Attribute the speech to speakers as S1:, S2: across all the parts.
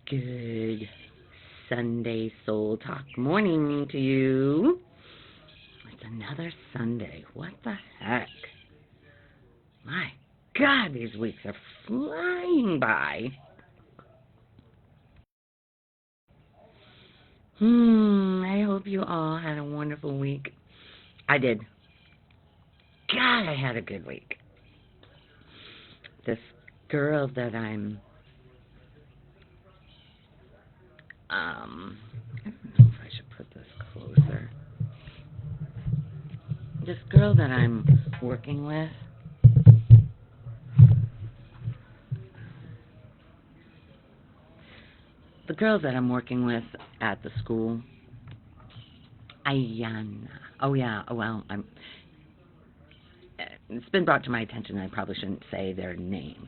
S1: Good Sunday Soul Talk morning to you. It's another Sunday. What the heck? My God, these weeks are flying by. I hope you all had a wonderful week. I did. God, I had a good week. This girl that I don't know if I should put this closer. This girl that I'm working with, at the school, Ayana. Oh yeah. Well, it's been brought to my attention. I probably shouldn't say their names.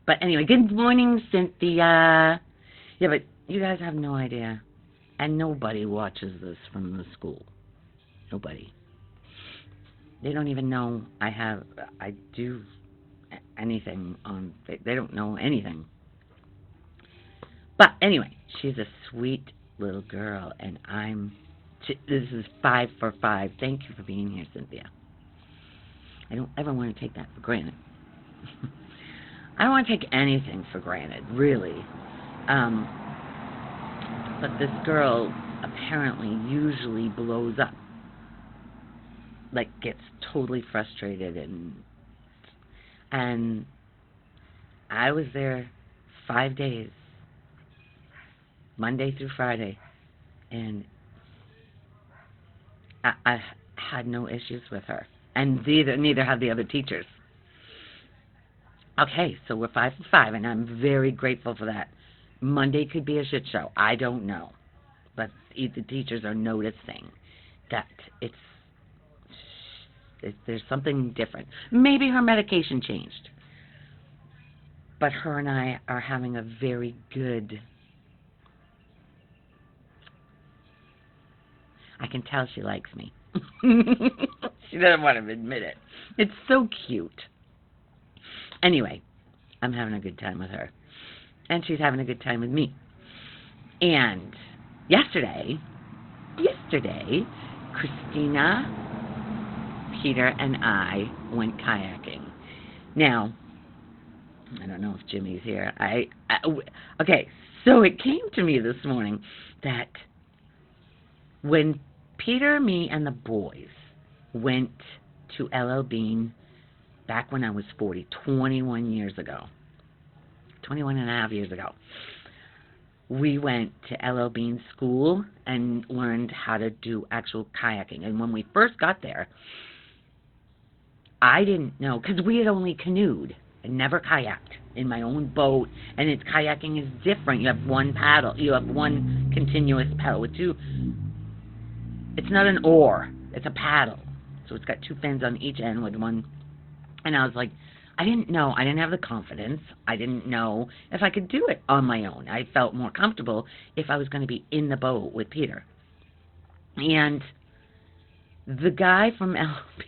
S1: But anyway, good morning, Cynthia. Yeah, but you guys have no idea, and nobody watches this from the school. Nobody. They don't even know I do anything on. They don't know anything. But anyway, she's a sweet little girl, and this is 5 for 5. Thank you for being here, Cynthia. I don't ever want to take that for granted. I don't want to take anything for granted, really. But this girl apparently usually blows up, like gets totally frustrated, and I was there 5 days, Monday through Friday, and I had no issues with her, and neither had the other teachers. Okay, so we're 5 for 5, and I'm very grateful for that. Monday could be a shit show. I don't know, but the teachers are noticing that there's something different. Maybe her medication changed, but her and I are having a very good. I can tell she likes me. She doesn't want to admit it. It's so cute. Anyway, I'm having a good time with her, and she's having a good time with me. And yesterday, Christina, Peter, and I went kayaking. Now, I don't know if Jimmy's here. Okay, so it came to me this morning that when Peter, me, and the boys went to LL Bean back when I was 40, 21 years ago, 21 and a half years ago, we went to LL Bean school and learned how to do actual kayaking. And when we first got there, I didn't know, because we had only canoed and never kayaked in my own boat. And kayaking is different. You have one paddle. You have one continuous paddle with two. It's not an oar. It's a paddle. So it's got two fins on each end with one. And I was like, I didn't know. I didn't have the confidence. I didn't know if I could do it on my own. I felt more comfortable if I was going to be in the boat with Peter. And the guy from LP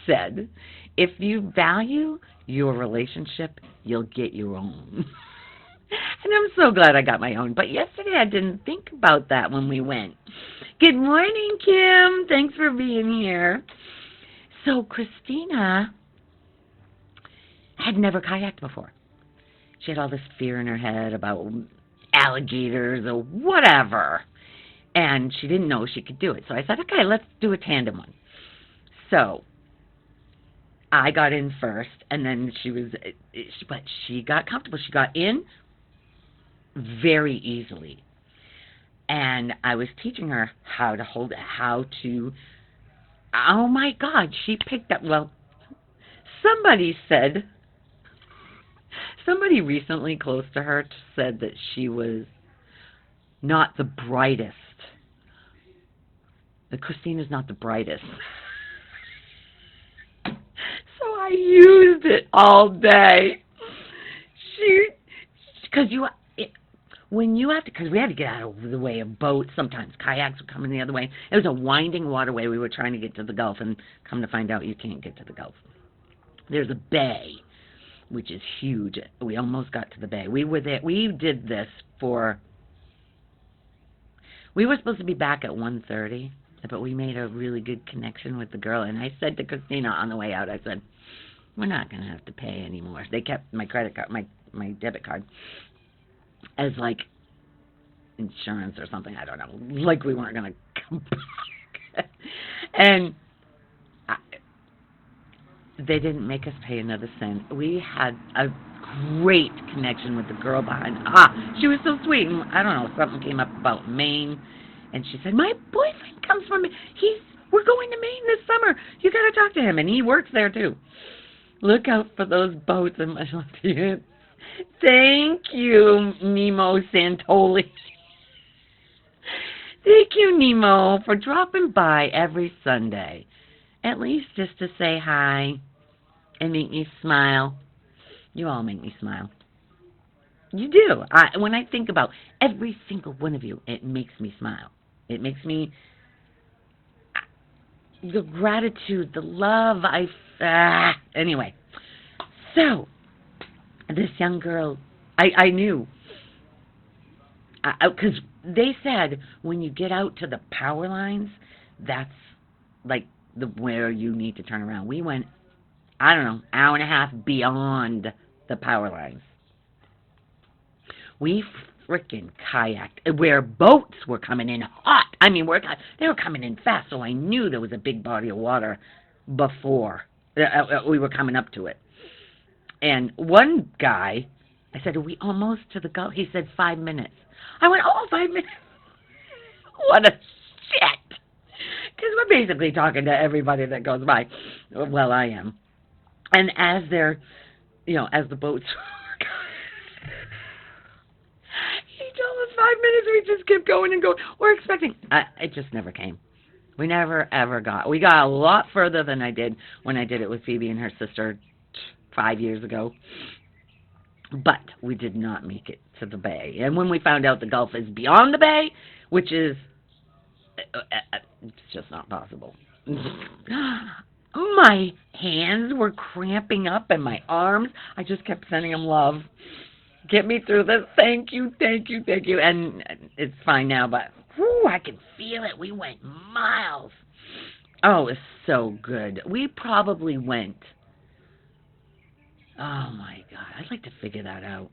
S1: said, if you value your relationship, you'll get your own. And I'm so glad I got my own. But yesterday I didn't think about that when we went. Good morning, Kim. Thanks for being here. So Christina had never kayaked before. She had all this fear in her head about alligators or whatever. And she didn't know she could do it. So I said, okay, let's do a tandem one. So I got in first, and then but she got comfortable. She got in very easily. And I was teaching her how to hold it, oh my God, she picked up, well, somebody recently close to her said that she was not the brightest. That Christina's not the brightest. So I used it all day. Because we had to get out of the way of boats. Sometimes kayaks would come in the other way. It was a winding waterway. We were trying to get to the Gulf, and come to find out, you can't get to the Gulf. There's a bay, which is huge. We almost got to the bay. We were there. We did this for We were supposed to be back at 1:30, but we made a really good connection with the girl. And I said to Christina on the way out, I said, we're not going to have to pay anymore. They kept my credit card, my debit card, as like insurance or something. I don't know. Like we weren't going to come back. And they didn't make us pay another cent. We had a great connection with the girl behind. She was so sweet. And I don't know, something came up about Maine, and she said, my boyfriend comes from Maine. We're going to Maine this summer. You got to talk to him, and he works there too. Look out for those boats in my audience. Thank you, Nemo Santoli. Thank you, Nemo, for dropping by every Sunday. At least just to say hi and make me smile. You all make me smile. You do. When I think about every single one of you, it makes me smile. It makes me... the gratitude, the love, anyway. So, this young girl, I knew. Because they said when you get out to the power lines, that's like where you need to turn around. We went, I don't know, hour and a half beyond the power lines. We freaking kayaked where boats were coming in hot. I mean, they were coming in fast, so I knew there was a big body of water before we were coming up to it. And one guy, I said, are we almost to the Gulf? He said 5 minutes. I went, 5 minutes? What a shit. Because we're basically talking to everybody that goes by. Well, I am. And as they're, as the boats he told us 5 minutes, we just kept going and going. We're expecting, it just never came. We never, ever got, we got a lot further than I did when I did it with Phoebe and her sister 5 years ago. But we did not make it to the bay. And when we found out the Gulf is beyond the bay, which is, it's just not possible. My hands were cramping up and my arms, I just kept sending them love. Get me through this. Thank you, thank you, thank you. And it's fine now, but whew, I can feel it. We went miles. Oh, it's so good. We probably went, oh my God, I'd like to figure that out.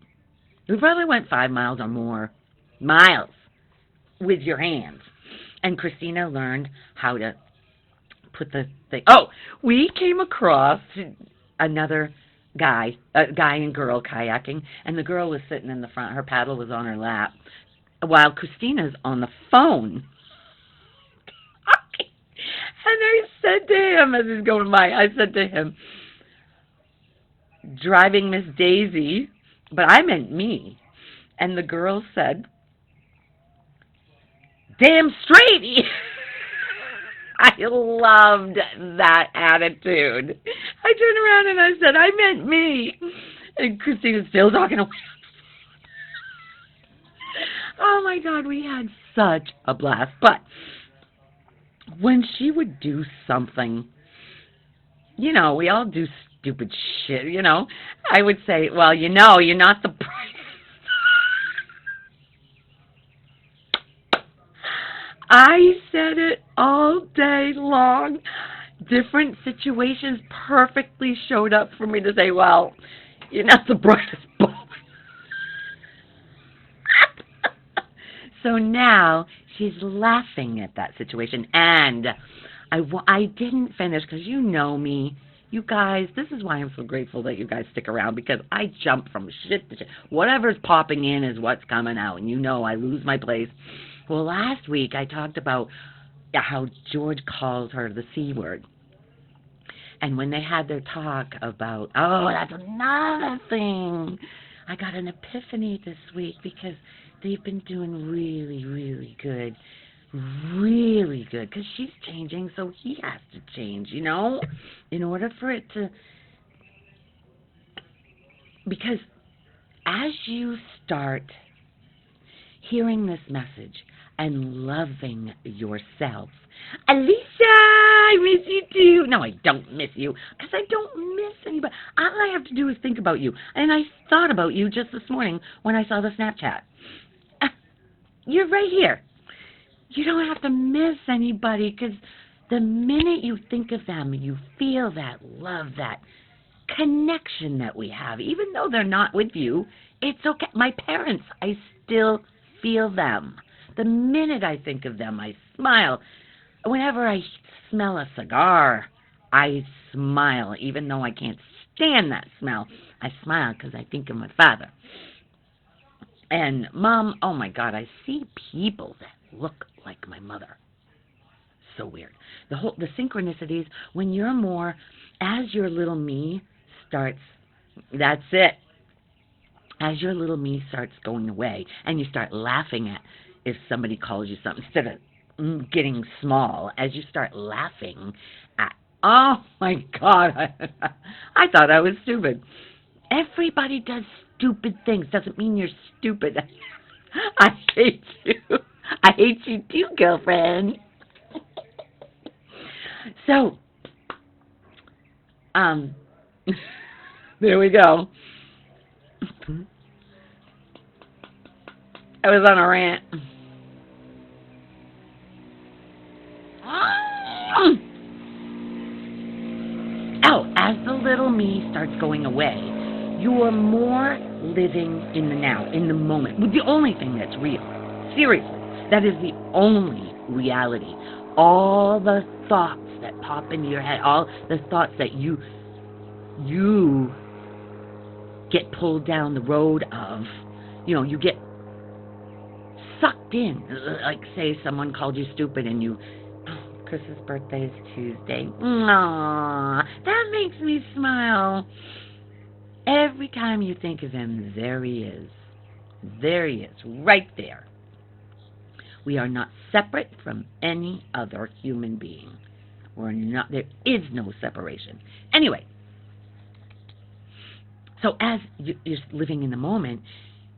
S1: We probably went 5 miles or more. Miles. With your hands. And Christina learned how to put the thing. Oh, we came across another guy, a guy and girl kayaking, and the girl was sitting in the front. Her paddle was on her lap, while Christina's on the phone. And I said to him, as he's going by, I said to him, driving Miss Daisy, but I meant me. And the girl said, damn straight. I loved that attitude. I turned around and I said, I meant me. And Christina's still talking away. Oh my God, we had such a blast. But when she would do something, we all do stupid shit, I would say, well, you're not the brightest. I said it all day long. Different situations perfectly showed up for me to say, well, you're not the brightest bulb. So now she's laughing at that situation. And I didn't finish because you know me. You guys, this is why I'm so grateful that you guys stick around, because I jump from shit to shit. Whatever's popping in is what's coming out. And I lose my place. Well, last week I talked about how George calls her the C word. And when they had their talk about, that's another thing. I got an epiphany this week because they've been doing really, really good. Really good. Because she's changing, so he has to change, in order for it to... Because as you start hearing this message and loving yourself, Alicia, I miss you too. No, I don't miss you, because I don't miss anybody. All I have to do is think about you. And I thought about you just this morning when I saw the Snapchat. You're right here. You don't have to miss anybody, because the minute you think of them, you feel that love, that connection that we have. Even though they're not with you, it's okay. My parents, I still feel them. The minute I think of them, I smile. Whenever I smell a cigar, I smile. Even though I can't stand that smell, I smile because I think of my father. And Mom, oh my God, I see people that look like my mother. So weird. The synchronicities, when you're more, as your little me starts, that's it. As your little me starts going away, and you start laughing at if somebody calls you something, instead of getting small, as you start laughing at, oh my God, I thought I was stupid. Everybody does stupid things. Doesn't mean you're stupid. I hate you. I hate you too, girlfriend. So, there we go. I was on a rant. Oh, as the little me starts going away, you are more living in the now, in the moment, with the only thing that's real. Seriously, that is the only reality. All the thoughts that pop into your head, all the thoughts that you get pulled down the road of, you get sucked in. Like, say someone called you stupid and you, Chris's birthday is Tuesday. Aww, that makes me smile. Every time you think of him, there he is. There he is, right there. We are not separate from any other human being. We're not. There is no separation. Anyway, so as you're living in the moment,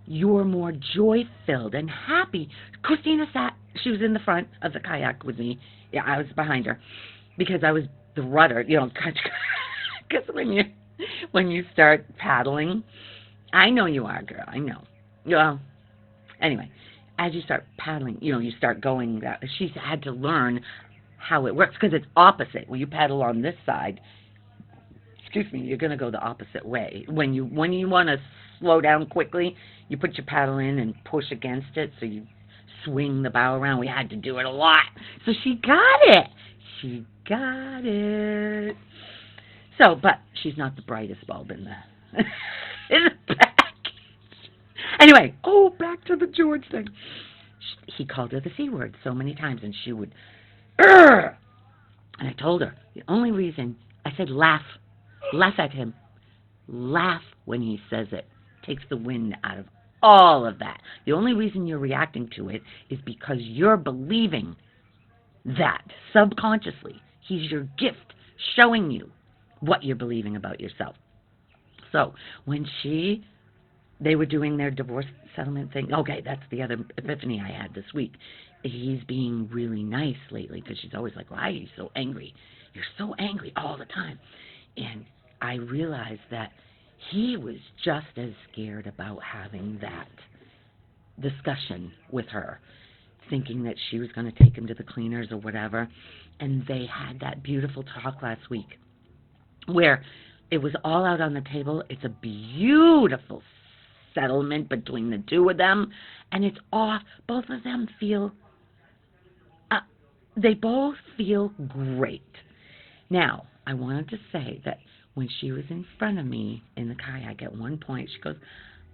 S1: you're more joy-filled and happy. Christina sat. She was in the front of the kayak with me. Yeah, I was behind her because I was the rudder. Because when you start paddling, I know you are, girl. I know. Well, anyway, as you start paddling, you start going. She had to learn how it works because it's opposite. When you paddle on this side, excuse me, you're going to go the opposite way. When you want to slow down quickly, you put your paddle in and push against it, so you swing the bow around. We had to do it a lot. So she got it. She got it. So, but she's not the brightest bulb in the in the back. Anyway, back to the George thing. He called her the C word so many times, and she would, Urgh! And I told her, the only reason, I said laugh at him. Laugh when he says it. Takes the wind out of all of that. The only reason you're reacting to it is because you're believing that subconsciously. He's your gift showing you what you're believing about yourself. So when they were doing their divorce settlement thing, okay, that's the other epiphany I had this week. He's being really nice lately because she's always like, why are you so angry? You're so angry all the time. And I realized that he was just as scared about having that discussion with her, thinking that she was going to take him to the cleaners or whatever. And they had that beautiful talk last week where it was all out on the table. It's a beautiful settlement between the two of them, and it's off. Both of them feel, they both feel great. Now, I wanted to say that when she was in front of me in the kayak at one point, she goes,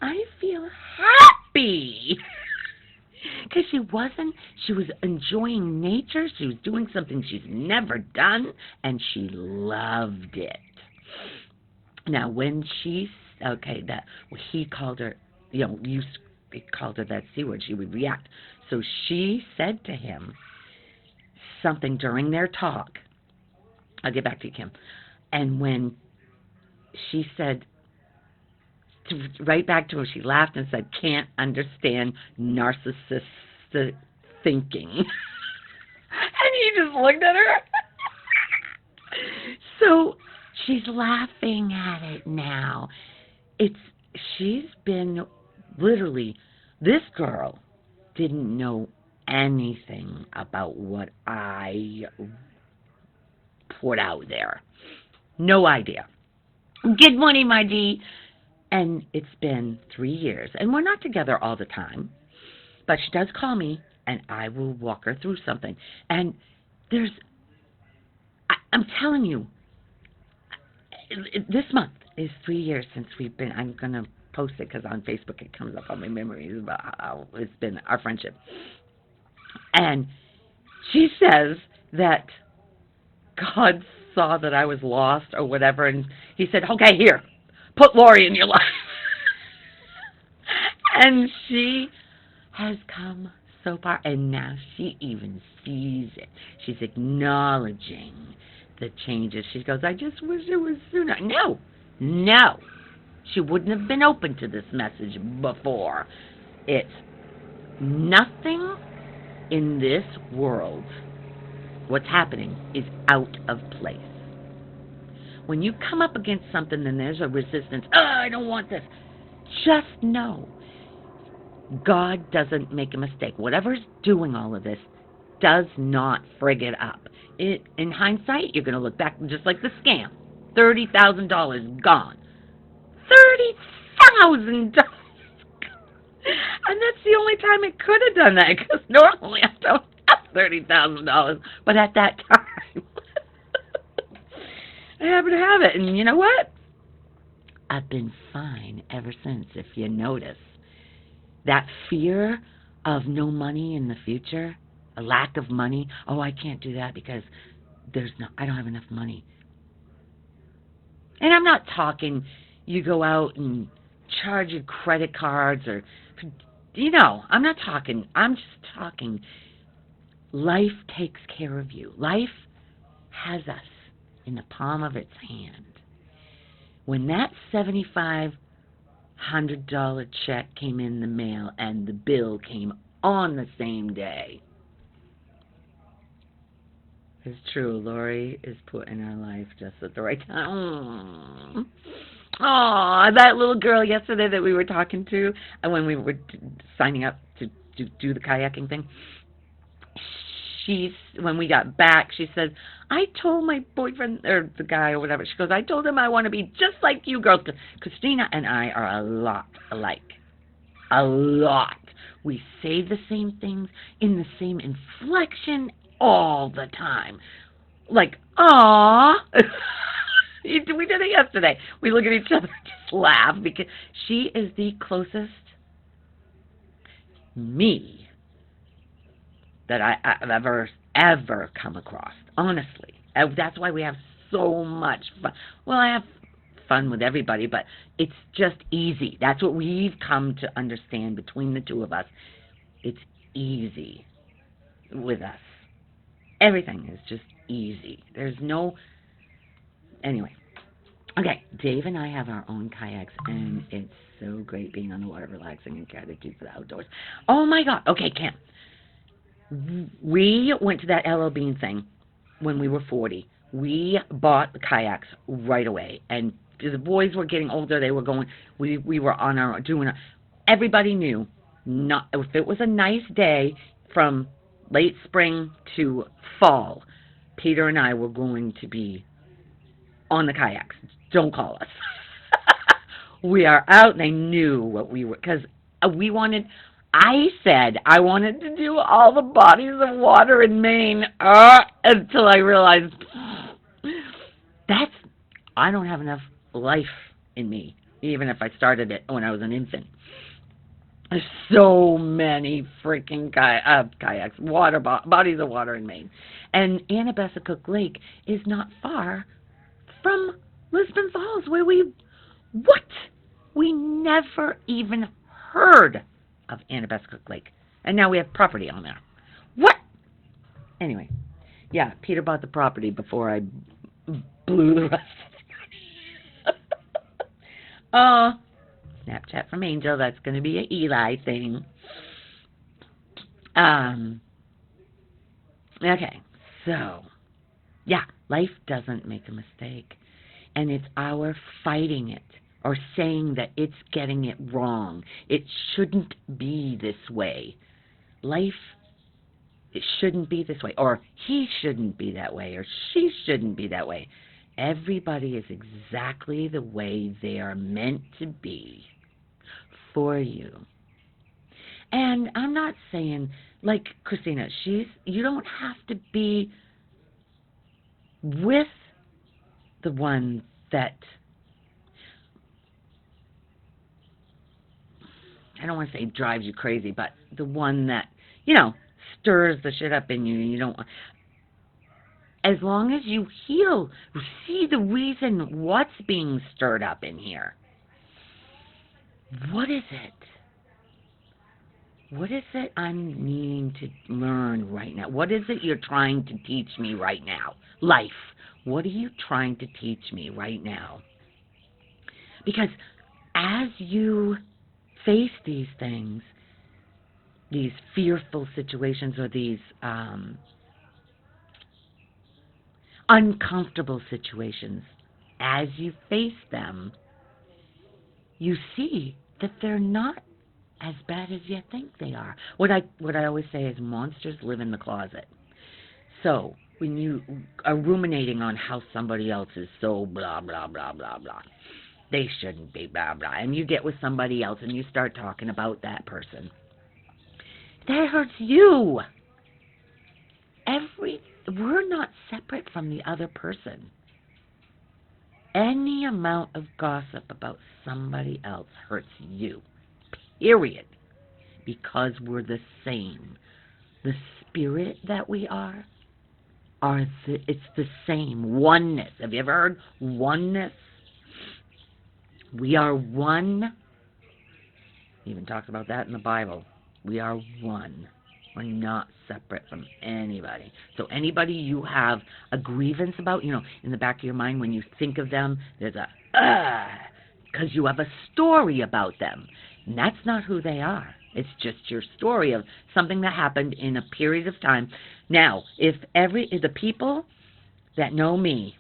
S1: I feel happy. Because she was enjoying nature. She was doing something she's never done, and she loved it. Now, when he called her, you called her that C word, she would react. So she said to him something during their talk. I'll get back to you, Kim. And when she said, right back to her, she laughed and said, can't understand narcissistic thinking. And he just looked at her. So she's laughing at it now. She's been literally, this girl didn't know anything about what I put out there. No idea. Good morning, my G. And it's been 3 years, and we're not together all the time, but she does call me, and I will walk her through something. And I'm telling you, this month is 3 years since I'm going to post it because on Facebook it comes up on my memories about how it's been our friendship. And she says that God saw that I was lost or whatever, and he said, okay, here, put Lori in your life. And she has come so far, and now she even sees it. She's acknowledging the changes. She goes, I just wish it was sooner. No. She wouldn't have been open to this message before. It's nothing in this world, what's happening, is out of place. When you come up against something and there's a resistance, I don't want this, just know God doesn't make a mistake. Whatever's doing all of this does not frig it up. In hindsight, you're going to look back just like the scam. $30,000 gone. $30,000. And that's the only time it could have done that, because normally I don't have $30,000. But at that time, I happen to have it. And you know what? I've been fine ever since, if you notice. That fear of no money in the future, a lack of money, I can't do that because I don't have enough money. And I'm not talking you go out and charge your credit cards or, I'm not talking, I'm just talking life takes care of you. Life has us in the palm of its hand. When that $7,500 check came in the mail and the bill came on the same day, it's true, Lori is put in our life just at the right time. Oh, that little girl yesterday that we were talking to, and when we were signing up to do the kayaking thing, when we got back, she said, I told my boyfriend, or the guy or whatever, she goes, I told him I want to be just like you girls. Christina and I are a lot alike. A lot. We say the same things in the same inflection all the time. Like, aww. We did it yesterday. We look at each other and just laugh because she is the closest me that I've ever come across. Honestly. That's why we have so much fun. Well, I have fun with everybody, but it's just easy. That's what we've come to understand between the two of us. It's easy with us. Everything is just easy. There's no... Anyway. Okay, Dave and I have our own kayaks, and it's so great being on the water, relaxing, and gratitude for the outdoors. Oh, my God. Okay, Cam. We went to that LL Bean thing when we were 40. We bought the kayaks right away, and the boys were getting older. They were going... We were on our... Everybody knew, not if it was a nice day from late spring to fall, Peter and I were going to be on the kayaks. Don't call us. We are out, and they knew what we were, because I said I wanted to do all the bodies of water in Maine until I realized I don't have enough life in me, even if I started it when I was an infant. There's so many freaking kayaks, bodies of water in Maine. And Anabessacook Lake is not far from Lisbon Falls, where we never even heard of Anabessacook Lake. And now we have property on there. What? Anyway, yeah, Peter bought the property before I blew the rest of the Snapchat from Angel. That's going to be an Eli thing. Okay, so, yeah, life doesn't make a mistake. And it's our fighting it or saying that it's getting it wrong. It shouldn't be this way. Life it shouldn't be this way, or he shouldn't be that way, or she shouldn't be that way. Everybody is exactly the way they are meant to be for you. And I'm not saying, like Christina, you don't have to be with the one that, I don't want to say drives you crazy, but the one that, stirs the shit up in you, and you don't. As long as you heal, see the reason what's being stirred up in here. What is it? What is it I'm needing to learn right now? What is it you're trying to teach me right now? Life. What are you trying to teach me right now? Because as you face these things, these fearful situations, or these uncomfortable situations, as you face them, you see that they're not as bad as you think they are. What I always say is monsters live in the closet. So when you are ruminating on how somebody else is so blah, blah, blah, blah, blah, they shouldn't be blah, blah, and you get with somebody else and you start talking about that person, that hurts you. We're not separate from the other person. Any amount of gossip about somebody else hurts you. Period. Because we're the same. The spirit that we are it's the same. Oneness. Have you ever heard oneness? We are one. It even talks about that in the Bible. We are one. We're not separate from anybody. So anybody you have a grievance about, in the back of your mind when you think of them, there's because you have a story about them. And that's not who they are. It's just your story of something that happened in a period of time. Now, if the people that know me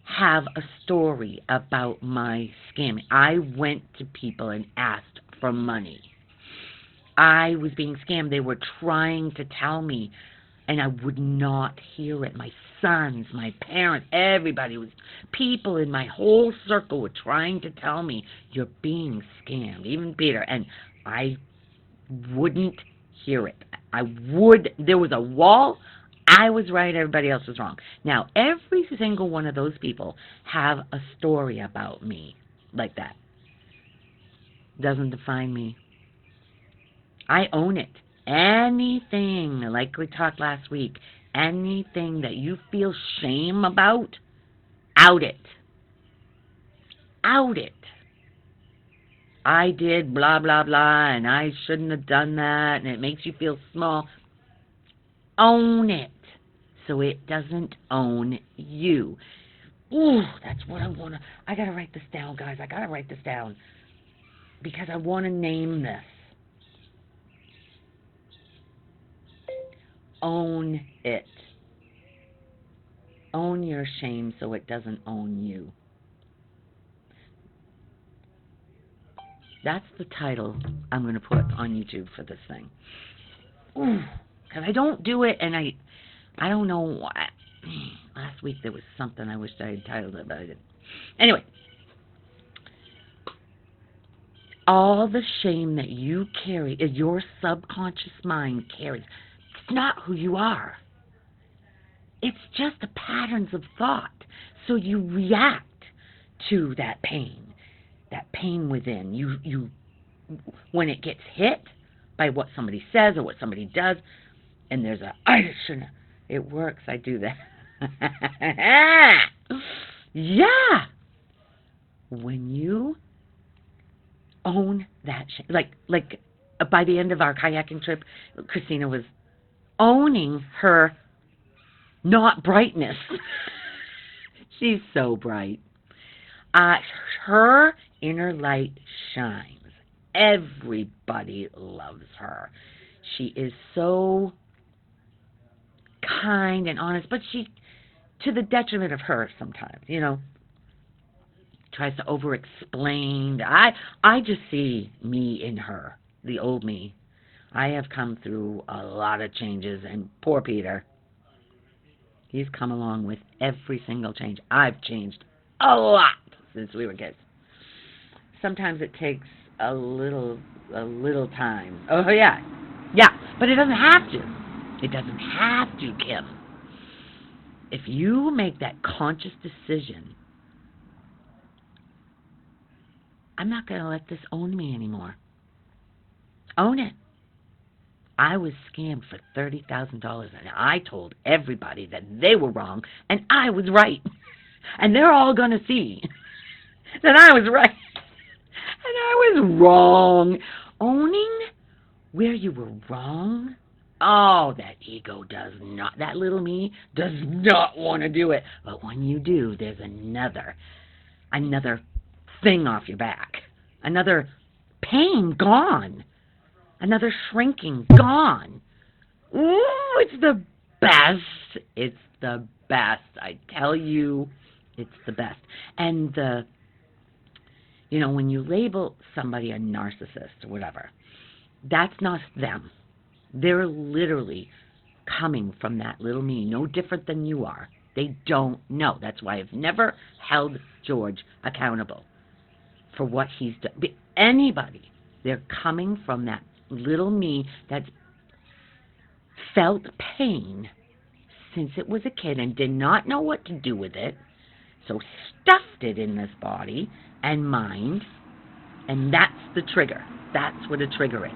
S1: have a story about my scamming, I went to people and asked for money. I was being scammed. They were trying to tell me, and I would not hear it. My sons, my parents, people in my whole circle were trying to tell me, you're being scammed, even Peter, and I wouldn't hear it. There was a wall. I was right, everybody else was wrong. Now, every single one of those people have a story about me like that. Doesn't define me. I own it. Anything, like we talked last week, anything that you feel shame about, out it. Out it. I did blah, blah, blah, and I shouldn't have done that, and it makes you feel small. Own it, so it doesn't own you. Ooh, that's what I want to... I got to write this down, guys. I got to write this down, because I want to name this. Own it. Own your shame so it doesn't own you. That's the title I'm going to put on YouTube for this thing. Because I don't do it, and I don't know why. Last week there was something I wished I had titled it, but I didn't. Anyway. All the shame that you carry, your subconscious mind carries, it's not who you are. It's just the patterns of thought. So you react to that pain within. You when it gets hit by what somebody says or what somebody does, and there's I shouldn't. It works. I do that. Yeah. When you own that shame, like by the end of our kayaking trip, Christina was owning her not brightness. She's so bright. Her inner light shines. Everybody loves her. She is so kind and honest, but she, to the detriment of her sometimes, tries to over-explain. I just see me in her, the old me. I have come through a lot of changes, and poor Peter, he's come along with every single change. I've changed a lot since we were kids. Sometimes it takes a little time. Oh yeah, yeah, but it doesn't have to. It doesn't have to, Kim. If you make that conscious decision, I'm not going to let this own me anymore. Own it. I was scammed for $30,000, and I told everybody that they were wrong, and I was right. And they're all going to see that I was right. And I was wrong. Owning where you were wrong, oh, that ego does not, that little me does not want to do it. But when you do, there's another thing off your back. Another pain gone. Another shrinking gone. Ooh, it's the best. It's the best. I tell you, it's the best. And when you label somebody a narcissist or whatever, that's not them. They're literally coming from that little me, no different than you are. They don't know. That's why I've never held George accountable for what he's done. Anybody, they're coming from that little me that's felt pain since it was a kid and did not know what to do with it, so stuffed it in this body and mind, and that's the trigger. That's what a trigger is.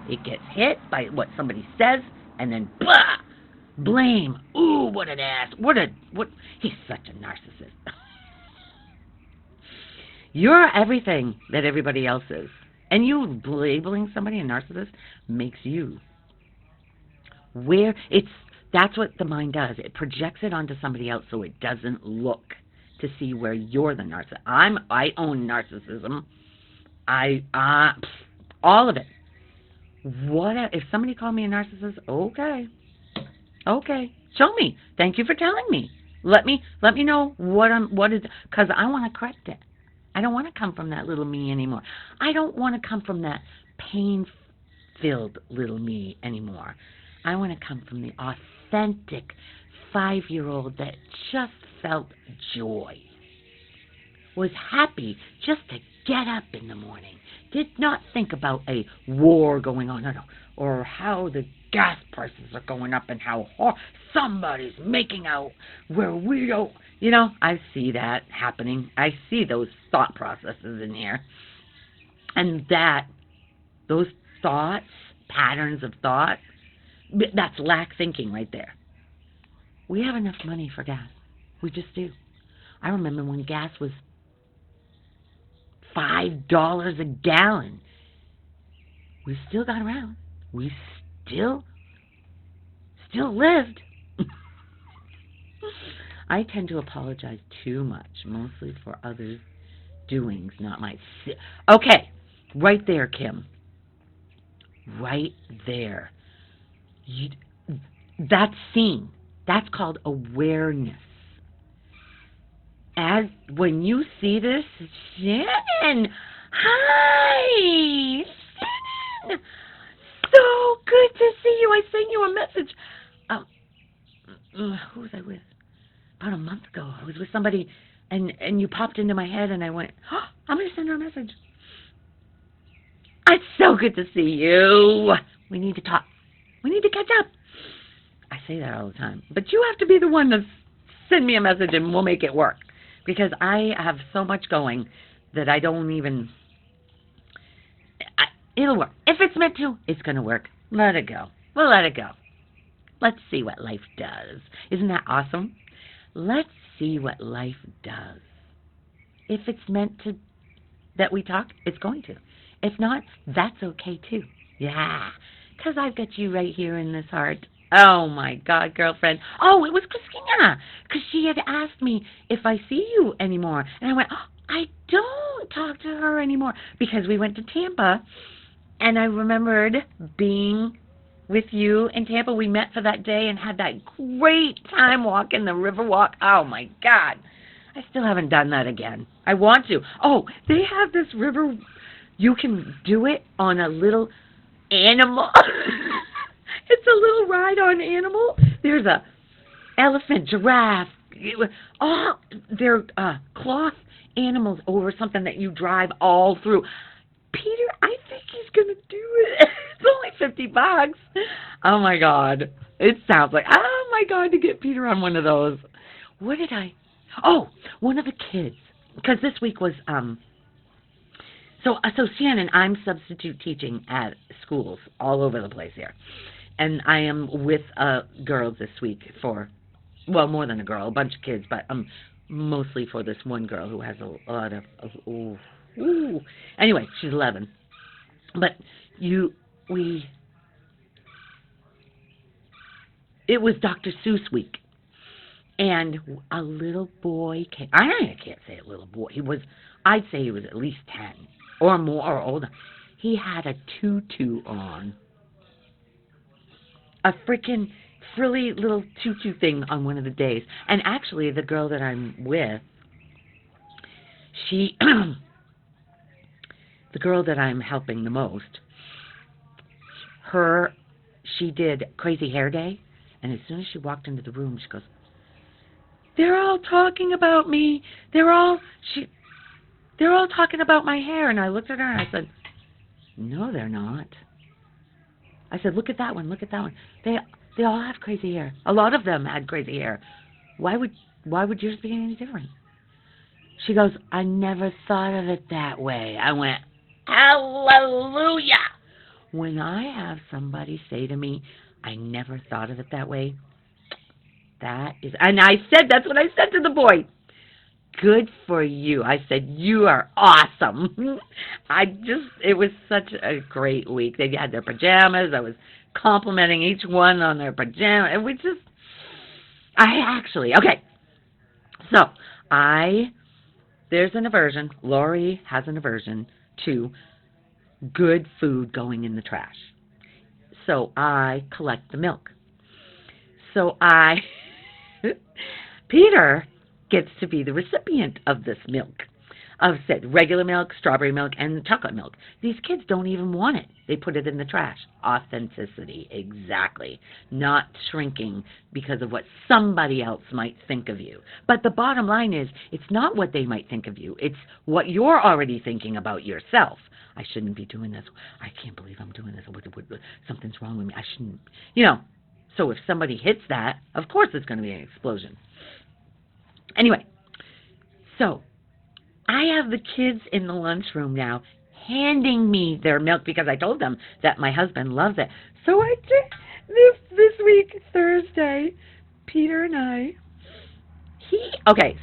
S1: It gets hit by what somebody says, and then blah, blame. Ooh, what an ass. What he's such a narcissist. You're everything that everybody else is. And you labeling somebody a narcissist makes you. That's what the mind does. It projects it onto somebody else so it doesn't look to see where you're the narcissist. I own narcissism. All of it. If somebody called me a narcissist? Okay. Show me. Thank you for telling me. Let me know because I want to correct it. I don't want to come from that little me anymore. I don't want to come from that pain-filled little me anymore. I want to come from the authentic 5-year-old that just felt joy, was happy just to get up in the morning, did not think about a war going on, or how the gas prices are going up and how somebody's making out where we don't. I see that happening. I see those thought processes in here. And those thoughts, patterns of thought, that's lack thinking right there. We have enough money for gas. We just do. I remember when gas was $5 a gallon. We still got around. We still lived. I tend to apologize too much, mostly for others' doings, not my... Okay, right there, Kim. Right there. That's seen. That's called awareness. When you see this, Shannon, hi, Shannon, so good to see you. I sent you a message. Who was I with? About a month ago. I was with somebody, and you popped into my head, and I went, I'm going to send her a message. It's so good to see you. We need to talk. We need to catch up. I say that all the time. But you have to be the one to send me a message, and we'll make it work. Because I have so much going that I don't even... It'll work. If it's meant to, it's going to work. Let it go. We'll let it go. Let's see what life does. Isn't that awesome? Let's see what life does. If it's meant to that we talk, it's going to. If not, that's okay too. Yeah, because I've got you right here in this heart. Oh, my God, girlfriend. Oh, it was Christina, because she had asked me if I see you anymore. And I went, I don't talk to her anymore, because we went to Tampa, and I remembered being with you in Tampa. We met for that day and had that great time walking the river walk. Oh, my God. I still haven't done that again. I want to. Oh, they have this river. You can do it on a little animal. It's a little ride-on animal. There's a elephant, giraffe. All they're cloth animals over something that you drive all through. Peter, I think he's gonna do it. It's only $50. Oh my God! It sounds like, oh my God, to get Peter on one of those. What did I? Oh, one of the kids, because this week was So Shannon, I'm substitute teaching at schools all over the place here, and I am with girls this week for, well, more than a girl, a bunch of kids, but mostly for this one girl who has a lot of ooh. Anyway, she's 11, but it was Dr. Seuss week, and a little boy came. I can't say a little boy. I'd say he was at least 10 or more or older. He had a tutu on. A freaking frilly little tutu thing on one of the days. And actually, the girl that I'm with, the girl that I'm helping the most, she did Crazy Hair Day, and as soon as she walked into the room, she goes, "They're all talking about me. They're all talking about my hair." And I looked at her and I said, "No, they're not." I said, "Look at that one. Look at that one. They all have crazy hair. A lot of them had crazy hair. Why would yours be any different?" She goes, "I never thought of it that way." I went, hallelujah. When I have somebody say to me, "I never thought of it that way," and that's what I said to the boy. Good for you. I said, "You are awesome." It was such a great week. They had their pajamas. I was complimenting each one on their pajamas. Okay. So, there's an aversion. Lori has an aversion to good food going in the trash. So I collect the milk. So Peter gets to be the recipient of this milk. I've said regular milk, strawberry milk, and chocolate milk. These kids don't even want it. They put it in the trash. Authenticity, exactly. Not shrinking because of what somebody else might think of you. But the bottom line is, it's not what they might think of you. It's what you're already thinking about yourself. I shouldn't be doing this. I can't believe I'm doing this. Something's wrong with me. I shouldn't, So if somebody hits that, of course it's going to be an explosion. Anyway, so I have the kids in the lunchroom now handing me their milk because I told them that my husband loves it. So I did this week, Thursday, Peter and I,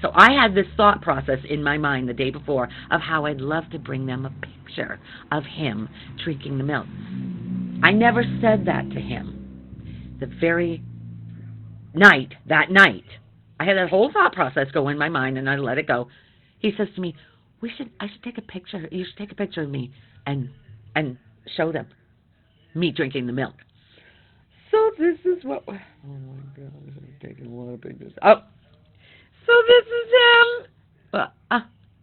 S1: so I had this thought process in my mind the day before of how I'd love to bring them a picture of him drinking the milk. I never said that to him. The very that night, I had that whole thought process go in my mind, and I let it go. He says to me, I should take a picture. You should take a picture of me and show them me drinking the milk. So this is what. Oh my God, I'm taking a lot of pictures. Oh, so this is him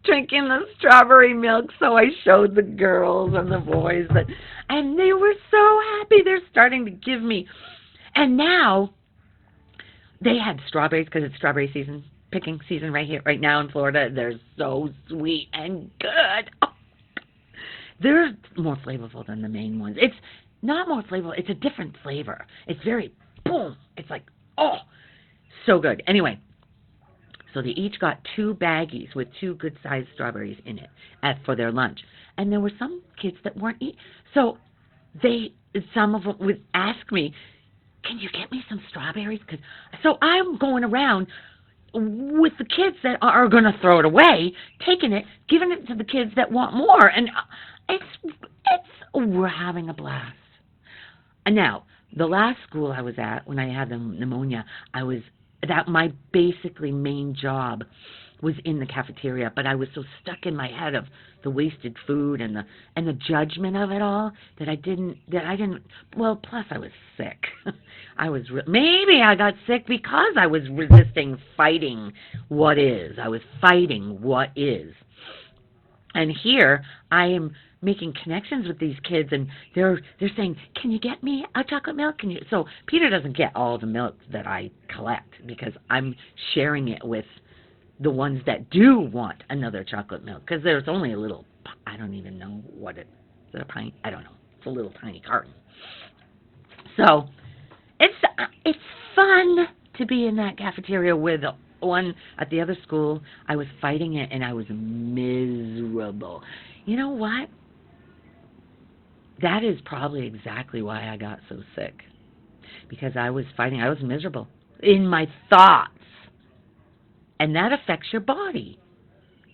S1: drinking the strawberry milk. So I showed the girls and the boys and they were so happy. They're starting to give me, and now they had strawberries because it's strawberry season. Picking season right now in Florida. They're so sweet and good. Oh. They're more flavorful than the main ones. It's not more flavorful. It's a different flavor. It's very boom. It's like, oh, so good. Anyway, so they each got 2 baggies with 2 good-sized strawberries in it for their lunch. And there were some kids that weren't eating. So some of them would ask me, "Can you get me some strawberries?" So I'm going around with the kids that are going to throw it away, taking it, giving it to the kids that want more, and we're having a blast. And now, the last school I was at, when I had the pneumonia, my basically main job was in the cafeteria, but I was so stuck in my head of the wasted food and the judgment of it all that I didn't. Well, plus I was sick. Maybe I got sick because I was fighting what is. I was fighting what is. And here I am making connections with these kids, and they're saying, "Can you get me a chocolate milk? Can you?" So Peter doesn't get all the milk that I collect because I'm sharing it with the ones that do want another chocolate milk, because there's only a little, I don't even know what it is, a pint? I don't know. It's a little tiny carton. So it's fun to be in that cafeteria with one at the other school. I was fighting it, and I was miserable. You know what? That is probably exactly why I got so sick, because I was fighting. I was miserable in my thoughts. And that affects your body.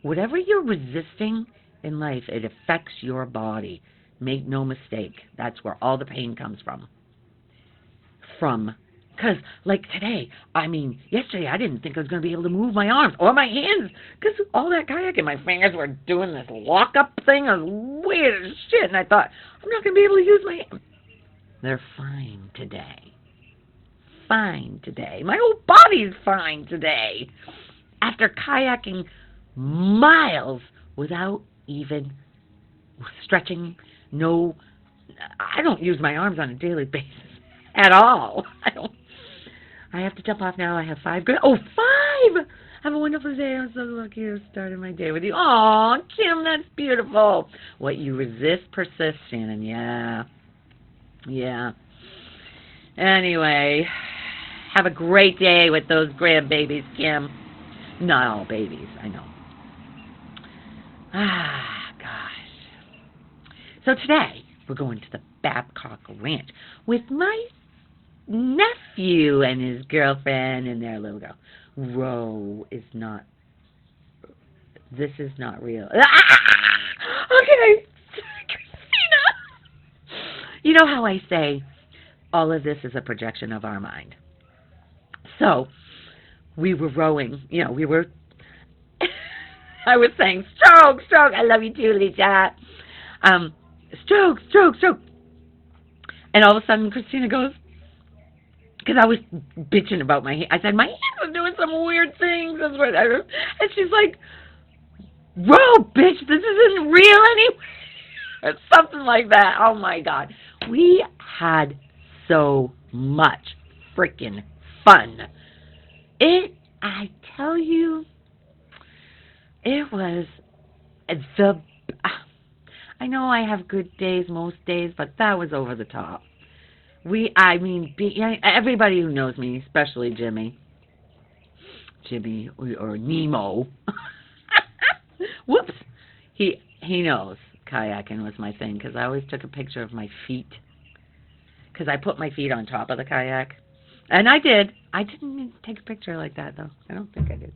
S1: Whatever you're resisting in life, it affects your body. Make no mistake. That's where all the pain comes from. Because, like today, yesterday I didn't think I was going to be able to move my arms or my hands because all that kayaking, my fingers were doing this lock-up thing. I was weird as shit, and I thought, I'm not going to be able to use my hands. They're fine today. Fine today. My whole body's fine today. After kayaking miles without even stretching, I don't use my arms on a daily basis at all. I have to jump off now. I have 5 good. Oh, 5! Have a wonderful day. I'm so lucky to start my day with you. Aw, Kim, that's beautiful. What you resist persists, Shannon. Yeah. Yeah. Anyway, have a great day with those grandbabies, Kim. Not all babies, I know. Gosh. So today, we're going to the Babcock Ranch with my nephew and his girlfriend and their little girl. This is not real. Okay, Christina! You know how I say all of this is a projection of our mind? So, we were rowing, I was saying, stroke, stroke, I love you too, Lisa. Stroke, stroke, stroke. And all of a sudden, Christina goes, because I was bitching about my hand. I said, my hands are doing some weird things. And she's like, row, bitch, this isn't real anyway. Or something like that. Oh, my God. We had so much freaking fun. I tell you, it was I know I have good days most days, but that was over the top. Everybody who knows me, especially Jimmy or Nemo, whoops, he knows kayaking was my thing, because I always took a picture of my feet, because I put my feet on top of the kayak. And I did. I didn't take a picture like that, though. I don't think I did.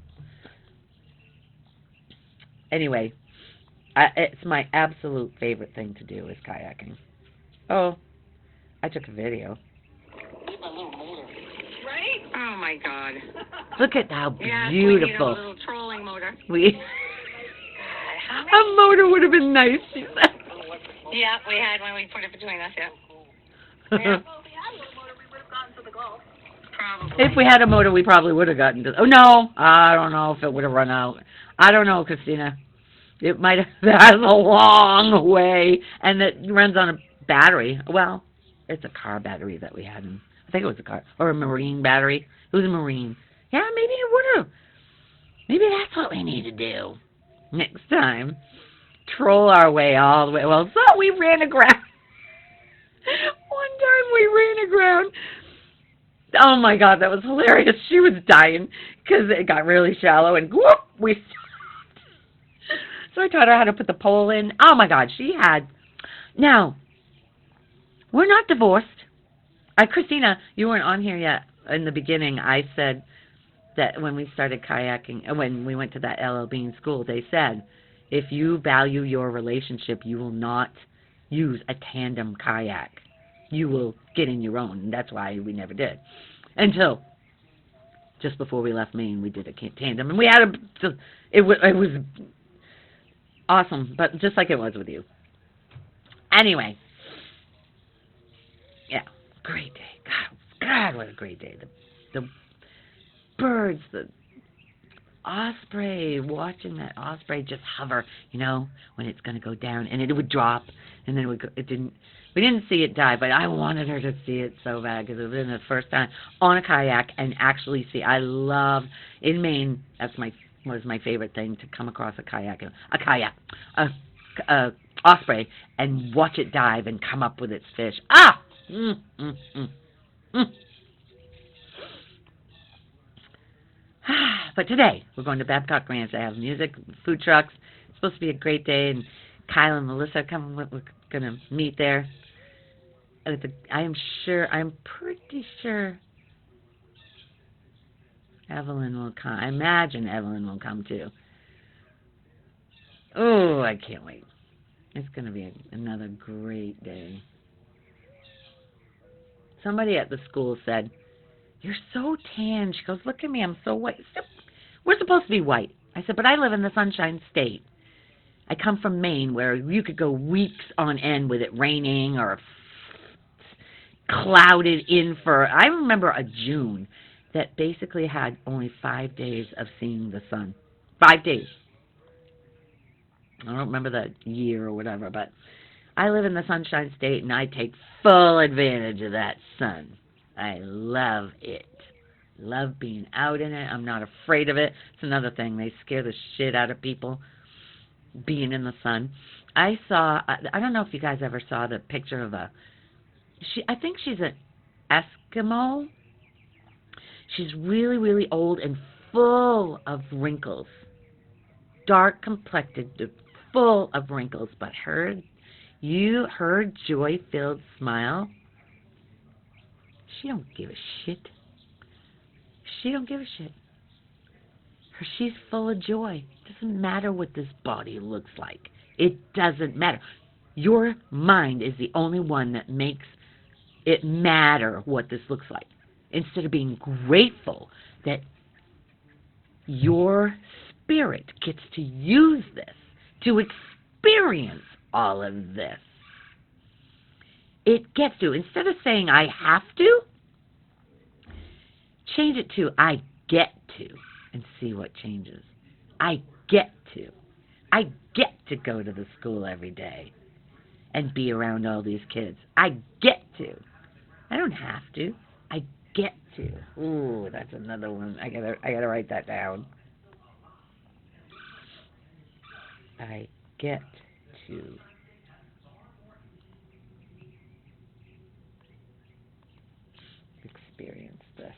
S1: Anyway, it's my absolute favorite thing to do is kayaking. Oh, I took a video.
S2: Right? Oh, my God.
S1: Look at how beautiful.
S2: Yes, we need a little trolling motor.
S1: A motor would have been nice, she said.
S2: Yeah, we had one. We put it between us, yeah. Probably.
S1: If we had a motor, we probably would have gotten to... Oh, no. I don't know if it would have run out. I don't know, Christina. It might have... That's a long way. And it runs on a battery. Well, it's a car battery that we had. I think it was a car. Or a marine battery. It was a marine. Yeah, maybe it would have. Maybe that's what we need to do next time. Troll our way all the way. Well, so we ran aground. One time we ran aground. Oh, my God, that was hilarious. She was dying because it got really shallow, and whoop, we stopped. So I taught her how to put the pole in. Oh, my God, she had... Now, we're not divorced. Christina, you weren't on here yet. In the beginning, I said that when we started kayaking, when we went to that LL Bean school, they said, if you value your relationship, you will not use a tandem kayak. You will get in your own, and that's why we never did. Until just before we left Maine, we did a tandem, and we had it was awesome, but just like it was with you. Anyway, yeah, great day. God, what a great day. The birds, osprey, watching that osprey just hover, when it's going to go down, and it would drop, and then it would go, we didn't see it die, but I wanted her to see it so bad, because it was the first time on a kayak, and actually see, in Maine, was my favorite thing, to come across a osprey, and watch it dive, and come up with its fish. Ah! Mm, mm, mm, mm. But today, we're going to Babcock Ranch. I have music, food trucks. It's supposed to be a great day, and Kyle and Melissa come. We're going to meet there. I'm pretty sure Evelyn will come. I imagine Evelyn will come too. Oh, I can't wait. It's going to be another great day. Somebody at the school said, "You're so tan." She goes, "Look at me, I'm so white." We're supposed to be white. I said, "But I live in the Sunshine State. I come from Maine, where you could go weeks on end with it raining or clouded in for..." I remember a June that basically had only 5 days of seeing the sun. 5 days. I don't remember the year or whatever, but I live in the Sunshine State, and I take full advantage of that sun. I love it. Love being out in it. I'm not afraid of it. It's another thing. They scare the shit out of people being in the sun. I don't know if you guys ever saw the picture of I think she's an Eskimo. She's really, really old and full of wrinkles. Dark complected, full of wrinkles, but her joy-filled smile, she don't give a shit. She don't give a shit. She's full of joy. It doesn't matter what this body looks like. It doesn't matter. Your mind is the only one that makes it matter what this looks like. Instead of being grateful that your spirit gets to use this, to experience all of this. It gets to. Instead of saying, "I have to," change it to, "I get to," and see what changes. I get to. I get to go to the school every day and be around all these kids. I get to. I don't have to. I get to. Ooh, that's another one. I gotta write that down. I get to. Experience this.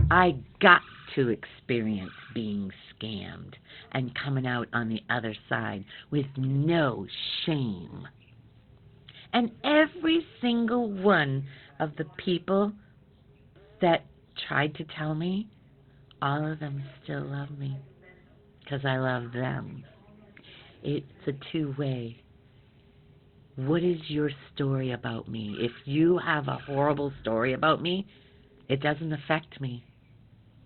S1: I got to experience being scammed and coming out on the other side with no shame. And every single one of the people that tried to tell me, all of them still love me because I love them. It's a two-way. What is your story about me? If you have a horrible story about me, it doesn't affect me.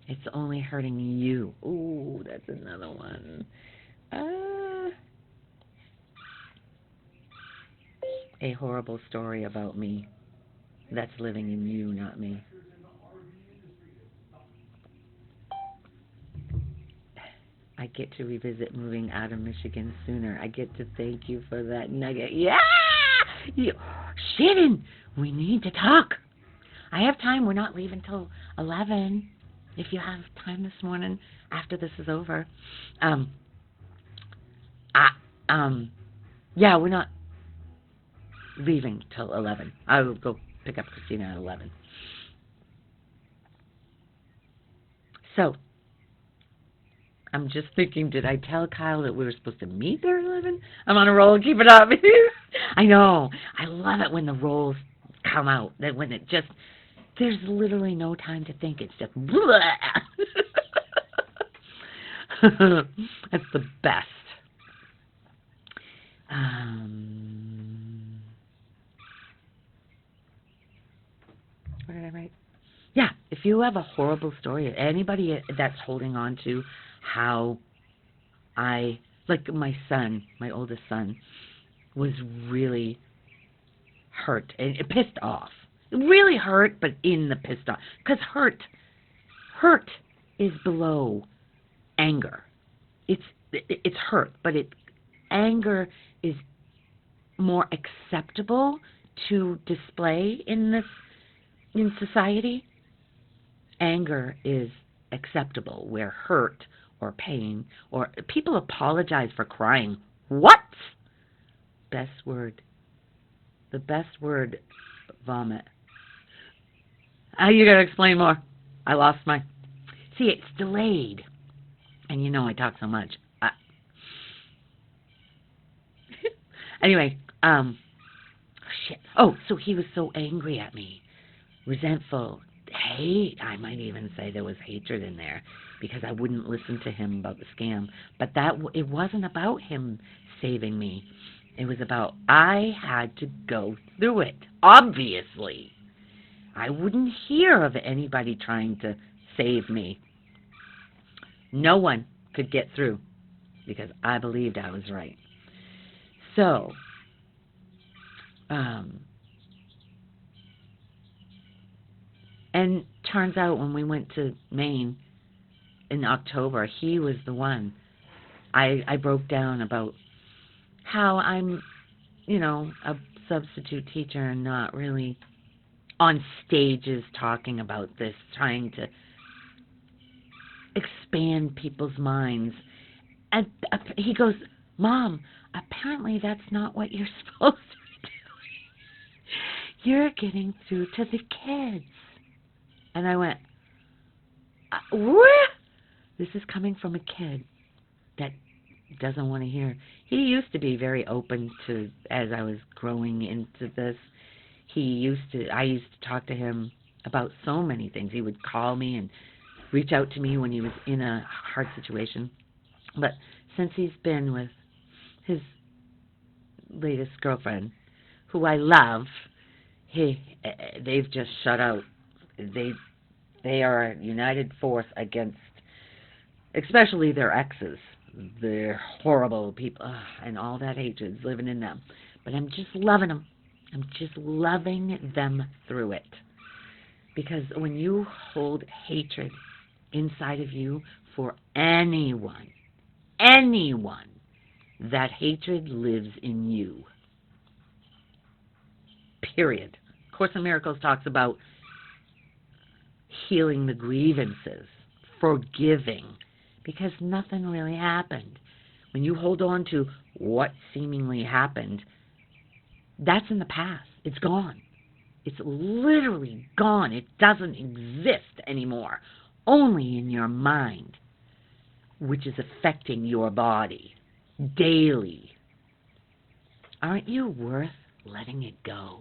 S1: It's only hurting you. Ooh, that's another one. A horrible story about me that's living in you, not me. I get to revisit moving out of Michigan sooner. I get to thank you for that nugget. Yeah! Shannon, we need to talk. I have time. We're not leaving till 11. If you have time this morning after this is over. Yeah, we're not leaving till 11. I will go pick up Christina at 11. So, I'm just thinking, did I tell Kyle that we were supposed to meet there at 11? I'm on a roll. Keep it up. I know. I love it when the rolls come out. That when it just, there's literally no time to think. It's just, that's the best. What did I write? Yeah, if you have a horrible story, anybody that's holding on to how like my son, my oldest son, was really hurt and pissed off. Really hurt, but in the pissed off. Because hurt is below anger. It's hurt, but anger is more acceptable to display in society. Anger is acceptable, where hurt or pain or people apologize for crying. What? Best word. The best word, vomit. You gotta explain more. I lost my... See, it's delayed. And you know I talk so much. Anyway, shit. Oh, so he was so angry at me. Resentful. Hate. I might even say there was hatred in there because I wouldn't listen to him about the scam. But it wasn't about him saving me. It was about I had to go through it. Obviously. I wouldn't hear of anybody trying to save me. No one could get through because I believed I was right. So, and turns out when we went to Maine in October, he was the one. I broke down about how I'm, a substitute teacher and not really on stages talking about this, trying to expand people's minds. And he goes, Mom, apparently that's not what you're supposed to be doing. You're getting through to the kids. And I went, what? This is coming from a kid that doesn't want to hear. He used to be very open to, as I was growing into this, I used to talk to him about so many things. He would call me and reach out to me when he was in a hard situation. But since he's been with his latest girlfriend, who I love, they've just shut out. They are a united force against, especially their exes. They're horrible people, and all that hatred's living in them. But I'm just loving them. I'm just loving them through it. Because when you hold hatred inside of you for anyone, that hatred lives in you. Period. Course in Miracles talks about healing the grievances, forgiving, because nothing really happened. When you hold on to what seemingly happened, that's in the past. It's gone. It's literally gone. It doesn't exist anymore. Only in your mind, which is affecting your body daily. Aren't you worth letting it go?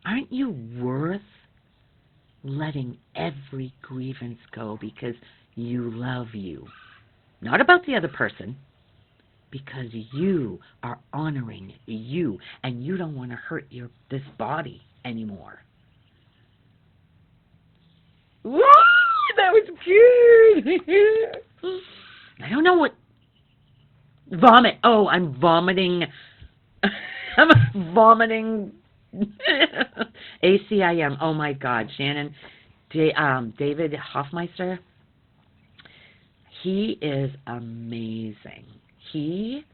S1: Aren't you worth letting every grievance go because you love you? Not about the other person, because you are honoring you and you don't want to hurt this body anymore. Woo! That was good. I don't know what vomit. Oh, I'm vomiting. I'm vomiting. ACIM. Oh my God, Shannon. David Hoffmeister. He is amazing. He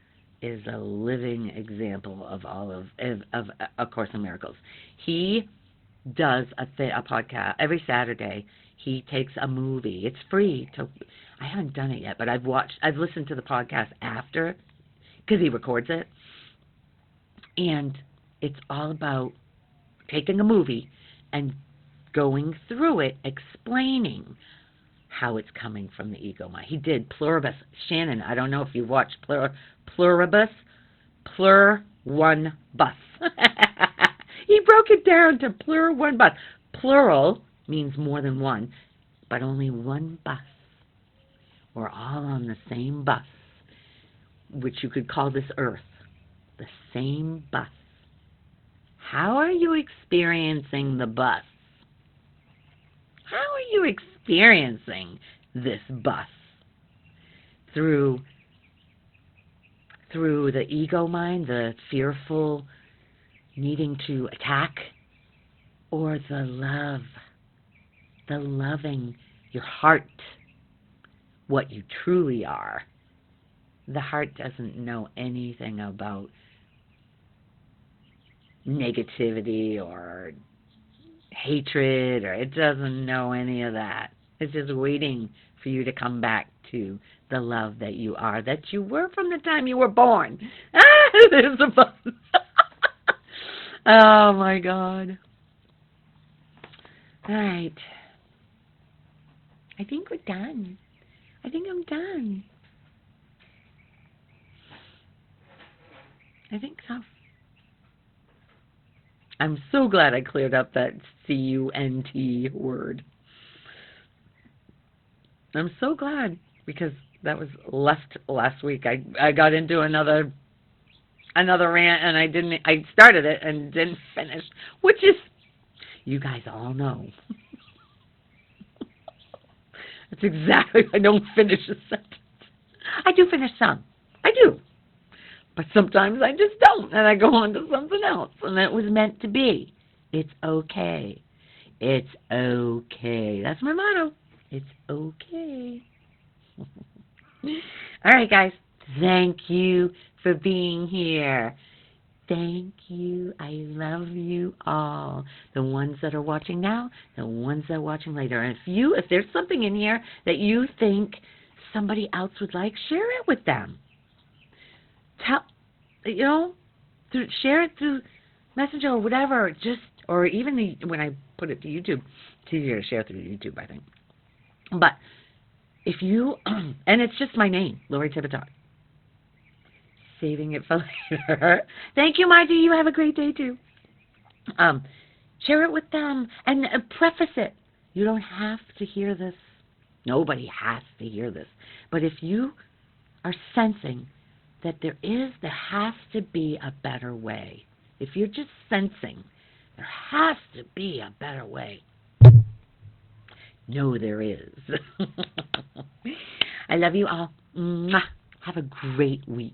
S1: is a living example of all of A Course in Miracles. He does a podcast every Saturday. He takes a movie. It's free. I haven't done it yet, but I've listened to the podcast after, because he records it. And it's all about taking a movie and going through it, explaining how it's coming from the ego mind. He did Pluribus. Shannon, I don't know if you watched Pluribus. Plur-one bus. He broke it down to plur-one bus. Plural means more than one, but only one bus. We're all on the same bus, which you could call this earth. The same bus. How are you experiencing the bus? How are you experiencing this bus? Through the ego mind, the fearful needing to attack, or the love, the loving, your heart, what you truly are. The heart doesn't know anything about negativity or hatred, or it doesn't know any of that. It's just waiting for you to come back to the love that you are, that you were from the time you were born. There's a fun. Oh my God. All right. I think we're done. I think I'm done. I think so. I'm so glad I cleared up that C-U-N-T word. I'm so glad, because that was left last week. I got into another rant, and I started it and didn't finish, which is, you guys all know. That's exactly, I don't finish a sentence. I do finish some. I do. But sometimes I just don't, and I go on to something else, and it was meant to be. It's okay. It's okay. That's my motto. It's okay. All right, guys. Thank you for being here. Thank you. I love you all. The ones that are watching now, the ones that are watching later. And if there's something in here that you think somebody else would like, share it with them. Share it through Messenger or whatever. Or even when I put it to YouTube, it's easier to share through YouTube, I think. But if you, and it's just my name, Lori Tivitar. Saving it for later. Thank you, Margie. You have a great day, too. Share it with them and preface it. You don't have to hear this. Nobody has to hear this. But if you are sensing that there has to be a better way, if you're just sensing there has to be a better way, no, there is. I love you all. Mwah. Have a great week.